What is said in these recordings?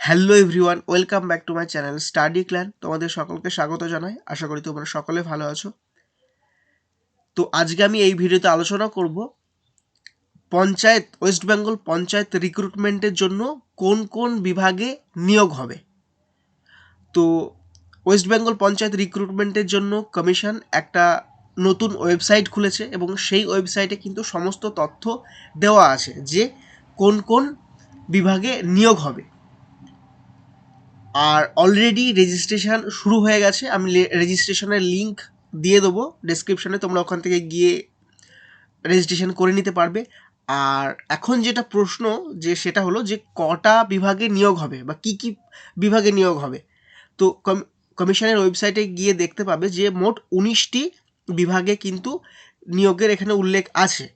Hello everyone, welcome back to my channel study clan. তোমাদের সকলকে স্বাগত জানাই। আশা করি তোমরা সকলে ভালো আছো। তো আজকে আমি এই ভিডিওতে আলোচনা করব ওয়েস্ট বেঙ্গল পঞ্চায়েত রিক্রুটমেন্টের জন্য কোন কোন বিভাগে নিয়োগ হবে। তো ওয়েস্ট বেঙ্গল পঞ্চায়েত রিক্রুটমেন্টের জন্য কমিশন একটা নতুন ওয়েবসাইট খুলেছে এবং সেই ওয়েবসাইটে কিন্তু সমস্ত তথ্য দেওয়া আছে যে কোন কোন বিভাগে নিয়োগ হবে। আর অলরেডি রেজিস্ট্রেশন শুরু হয়ে গেছে। আমি রেজিস্ট্রেশনের লিঙ্ক দিয়ে দেবো ডেসক্রিপশনে, তোমরা ওখান থেকে গিয়ে রেজিস্ট্রেশন করে নিতে পারবে। আর এখন যেটা প্রশ্ন যে সেটা হলো যে কটা বিভাগে নিয়োগ হবে বা কি কি বিভাগে নিয়োগ হবে। তো কমিশনের ওয়েবসাইটে গিয়ে দেখতে পাবে যে মোট 19টি বিভাগে কিন্তু নিয়োগের এখানে উল্লেখ আছে।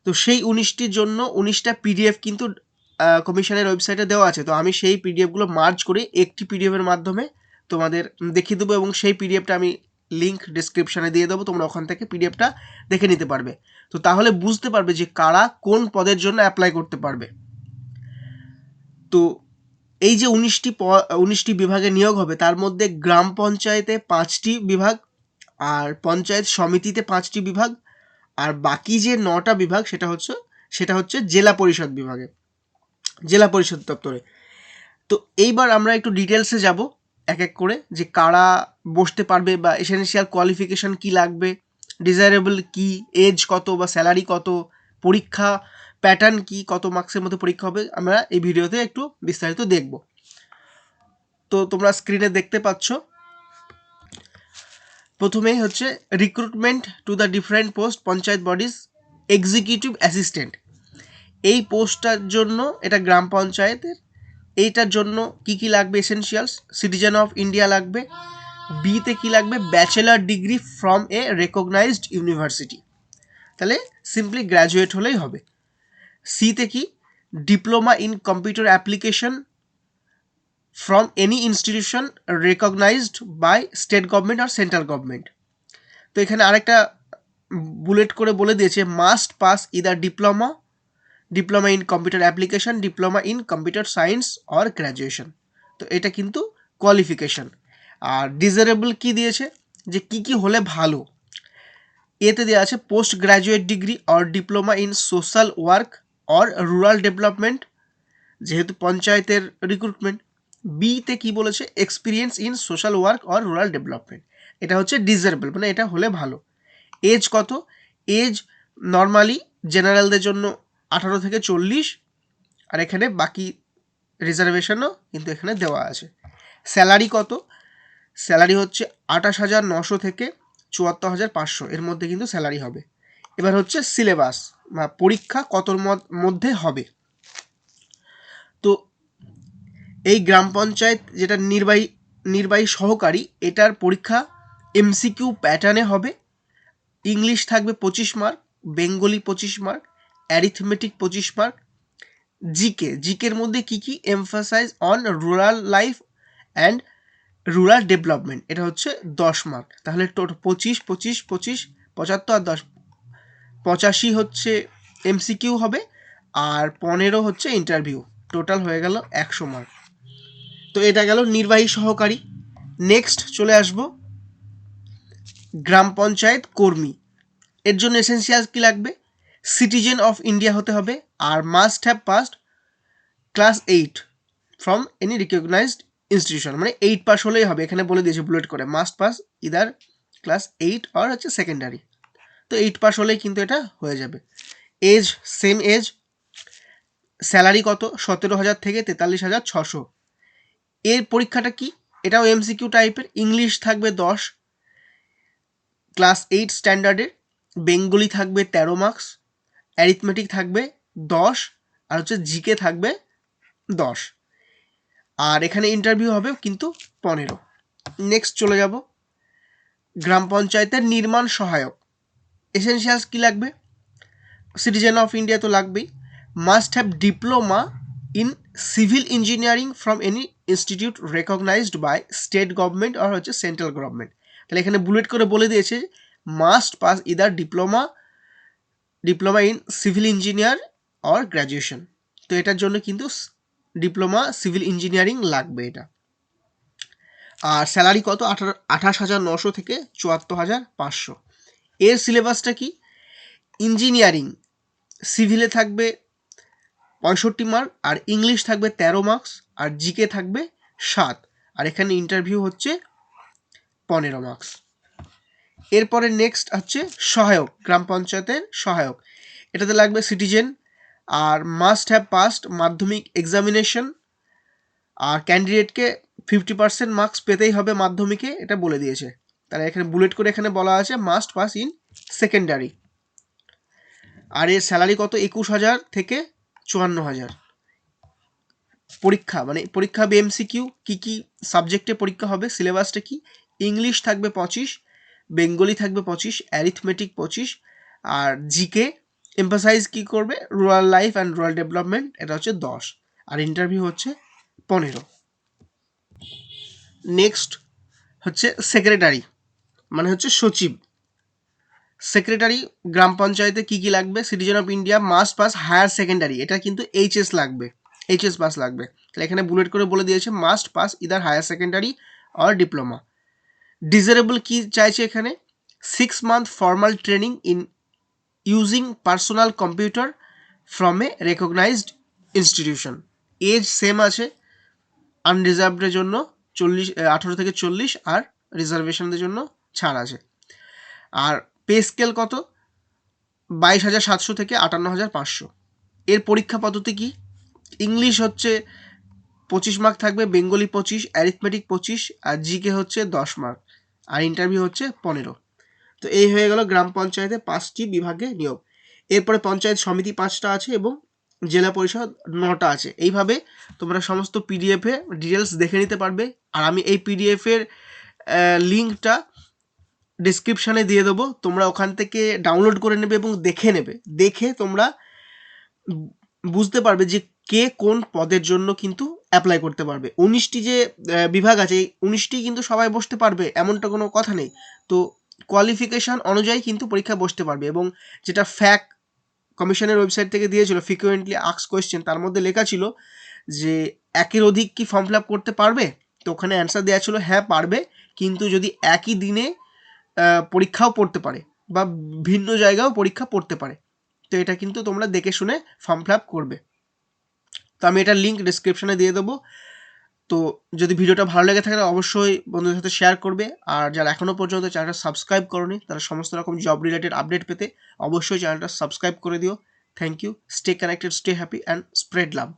তো সেই 19টির জন্য 19টা পিডিএফ কিন্তু কমিশনের ওয়েবসাইটে দেওয়া আছে। তো আমি সেই পিডিএফগুলো মার্জ করে একটি পিডিএফের মাধ্যমে তোমাদের দেখিয়ে দেবো এবং সেই পিডিএফটা আমি লিঙ্ক ডিসক্রিপশানে দিয়ে দেবো, তোমরা ওখান থেকে পিডিএফটা দেখে নিতে পারবে। তো তাহলে বুঝতে পারবে যে কারা কোন পদের জন্য অ্যাপ্লাই করতে পারবে। তো এই যে 19টি বিভাগে নিয়োগ হবে তার মধ্যে গ্রাম পঞ্চায়েতে 5টি বিভাগ, আর পঞ্চায়েত সমিতিতে 5টি বিভাগ, আর বাকি যে 9টা বিভাগ সেটা হচ্ছে জেলা পরিষদ বিভাগে, জেলা পরিষদ দপ্তরে। তো এইবার আমরা একটু ডিটেলসে যাব এক এক করে যে কারা বসতে পারবে বা এসেনশিয়াল কোয়ালিফিকেশান কি লাগবে, ডিজায়ারেবল কি, এজ কত বা স্যালারি কত, পরীক্ষা প্যাটার্ন কি, কত মার্কসের মধ্যে পরীক্ষা হবে, আমরা এই ভিডিওতে একটু বিস্তারিত দেখব। তো তোমরা স্ক্রিনে দেখতে পাচ্ছ প্রথমেই হচ্ছে recruitment to the different post panchayat bodies executive assistant. এই পোস্টটার জন্য এটা গ্রাম পঞ্চায়েতের, এইটার জন্য কি কি লাগবে এসেনশিয়ালস, সিটিজেন অফ ইন্ডিয়া লাগবে, বিতে কি লাগবে bachelor degree from a recognised university, তাহলে সিম্পলি গ্র্যাজুয়েট হলেই হবে। সিতে কি diploma in computer application from any institution recognised by state government আর সেন্ট্রাল গভর্নমেন্ট। তো এখানে আরেকটা বুলেট করে বলে দিয়েছে must pass either diploma in computer application, diploma in computer science or graduation. তো এটা কিন্তু কোয়ালিফিকেশন। আর ডিজারেবল কি দিয়েছে যে কি কি হলে ভালো, এতে দেওয়া আছে post graduate degree or diploma in social work or rural development, যেহেতু পঞ্চায়েতের রিক্রুটমেন্ট। বিতে কি বলেছে experience in social work or rural development, এটা হচ্ছে ডিজারেবল, মানে এটা হলে ভালো। এজ কত, এজ নর্মালি জেনারেলদের জন্য 18 থেকে 40, আর এখানে বাকি রিজার্ভেশনও কিন্তু এখানে দেওয়া আছে। স্যালারি কত, স্যালারি হচ্ছে 28,900 থেকে 74,500 এর মধ্যে কিন্তু স্যালারি হবে। এবার হচ্ছে সিলেবাস বা পরীক্ষা কতর মধ্যে হবে। তো এই গ্রাম পঞ্চায়েত যেটা নির্বাহী সহকারী, এটার পরীক্ষা এমসিকিউ প্যাটার্নে হবে। ইংলিশ থাকবে 25 mark, Bengali 25 mark, arithmetic 25 mark, জিকের মধ্যে কি কি emphasise on rural life and rural development, এটা হচ্ছে 10 মার্ক। তাহলে টোটাল 25 25 25 75 আর 10 85 হচ্ছে এমসিকিউ হবে, আর 15 হচ্ছে ইন্টারভিউ, টোটাল হয়ে গেল 100 মার্ক। তো এটা গেল নির্বাহী সহকারী। নেক্সট চলে আসব গ্রাম পঞ্চায়েত কর্মী। এর জন্য এসেনশিয়াল কি লাগবে, সিটিজেন অফ ইন্ডিয়া হতে হবে, আর must have passed class 8 from any recognised institution, মানে 8 পাস হলেই হবে। এখানে বলে দিয়েছে বুলেট করে মাস্ট পাস ইদার ক্লাস 8 আর হচ্ছে সেকেন্ডারি। তো 8 পাস হলেই কিন্তু এটা হয়ে যাবে। Age same age. স্যালারি কত, 17,000 থেকে 43,600। এর পরীক্ষাটা কি, এটাও এমসিকিউ টাইপের। ইংলিশ থাকবে 10 ক্লাস 8 স্ট্যান্ডার্ডের, বেঙ্গলি থাকবে 13 মার্কস, অ্যারিথমেটিক থাকবে 10, আর হচ্ছে জিকে থাকবে 10, আর এখানে ইন্টারভিউ হবে কিন্তু 15। নেক্সট চলে যাব গ্রাম পঞ্চায়েতের নির্মাণ সহায়ক। এসেনশিয়ালস কি লাগবে, সিটিজেন অফ ইন্ডিয়া তো লাগবেই, must have diploma in civil engineering from any institute recognised by state government আর হচ্ছে সেন্ট্রাল গভর্নমেন্ট। তাহলে এখানে বুলেট করে বলে দিয়েছে must pass either diploma in civil engineer or graduation. তো এটার জন্য কিন্তু ডিপ্লোমা সিভিল ইঞ্জিনিয়ারিং লাগবে এটা। আর স্যালারি কত? 28,900 থেকে 74,500। এর সিলেবাসটা কি? ইঞ্জিনিয়ারিং সিভিলে থাকবে 65 মার্ক, আর ইংলিশ থাকবে 13 মার্কস, আর জিকে থাকবে 7, আর এখানে ইন্টারভিউ হচ্ছে 15 মার্কস। এরপরে নেক্সট হচ্ছে সহায়ক, গ্রাম পঞ্চায়েতের সহায়ক। এটাতে লাগবে সিটিজেন, আর must have passed Madhyamik examination, আর ক্যান্ডিডেটকে 50% মার্কস পেতেই হবে মাধ্যমিকে, এটা বলে দিয়েছে। তাহলে এখানে বুলেট করে এখানে বলা আছে মাস্ট পাস ইন সেকেন্ডারি। আর এর স্যালারি কত? 21,000 থেকে 54,000। পরীক্ষা মানে পরীক্ষা হবে এমসিকিউ। কী কী সাবজেক্টে পরীক্ষা হবে, সিলেবাসটা কি? ইংলিশ থাকবে 25, বেঙ্গলি থাকবে 25, অ্যারিথমেটিক 25, আর জিকে এমফাসাইজ কি করবে? Rural life and rural development, এটা হচ্ছে 10, আর ইন্টারভিউ হচ্ছে 15। নেক্সট হচ্ছে সেক্রেটারি, মানে হচ্ছে সচিব। সেক্রেটারি গ্রাম পঞ্চায়েতে কী কী লাগবে? Citizen of India, must pass higher secondary, এটা কিন্তু এইচএস লাগবে, এইচএস পাস লাগবে। তাহলে এখানে বুলেট করে বলে দিয়েছে must pass either higher secondary or diploma. Desirable কি চাইছে এখানে? 6 month formal training in using personal computer from a recognised institution. As same আছে, আনরিজার্ভডের জন্য 18 থেকে 40, আর রিজার্ভেশনদের জন্য ছাড় আছে। আর পে স্কেল কত? 22,700 থেকে 58,500। এর পরীক্ষা পদ্ধতি কি? ইংলিশ হচ্ছে 25 মার্ক থাকবে, বেঙ্গলি 25, অ্যারিথমেটিক 25, আর জিকে হচ্ছে 10 মার্ক, আর ইন্টারভিউ হচ্ছে 15। তো এই হয়ে গেল গ্রাম পঞ্চায়েতে 5টি বিভাগে নিয়োগ। এরপরে পঞ্চায়েত সমিতি 5টা আছে এবং জেলা পরিষদ 9টা আছে। এইভাবে তোমরা সমস্ত পিডিএফে ডিটেলস দেখে নিতে পারবে। আর আমি এই পিডিএফের লিঙ্কটা ডিসক্রিপশানে দিয়ে দেবো, তোমরা ওখান থেকে ডাউনলোড করে নেবে এবং দেখে নেবে। দেখে তোমরা বুঝতে পারবে যে কে কোন পদের জন্য কিন্তু অ্যাপ্লাই করতে পারবে। 19টি যে বিভাগ আছে, এই 19টি কিন্তু সবাই বসতে পারবে এমনটা কোনো কথা নেই। তো কোয়ালিফিকেশান অনুযায়ী কিন্তু পরীক্ষা বসতে পারবে। এবং যেটা ফ্যাক্ট কমিশনের ওয়েবসাইট থেকে দিয়েছিল ফ্রিকুয়েন্টলি আস্কড কোয়েশ্চেন, তার মধ্যে লেখা ছিল যে 1-এর অধিক কি ফর্ম ফিল আপ করতে পারবে? তো ওখানে অ্যান্সার দেওয়া ছিল হ্যাঁ পারবে, কিন্তু যদি একই দিনে পরীক্ষাও পড়তে পারে বা ভিন্ন জায়গায়ও পরীক্ষা পড়তে পারে। তো এটা কিন্তু তোমরা দেখে শুনে ফর্ম ফিল আপ করবে। তো আমি এটার লিঙ্ক ডিসক্রিপশনে দিয়ে দেবো। তো যদি ভিডিওটা ভালো লেগে থাকে অবশ্যই বন্ধুদের সাথে শেয়ার করবে। আর যারা এখনও পর্যন্ত চ্যানেলটা সাবস্ক্রাইব করোনি, তারা সমস্ত রকম জব রিলেটেড আপডেট পেতে অবশ্যই চ্যানেলটা সাবস্ক্রাইব করে দিও। Thank you. Stay connected, stay happy and spread love.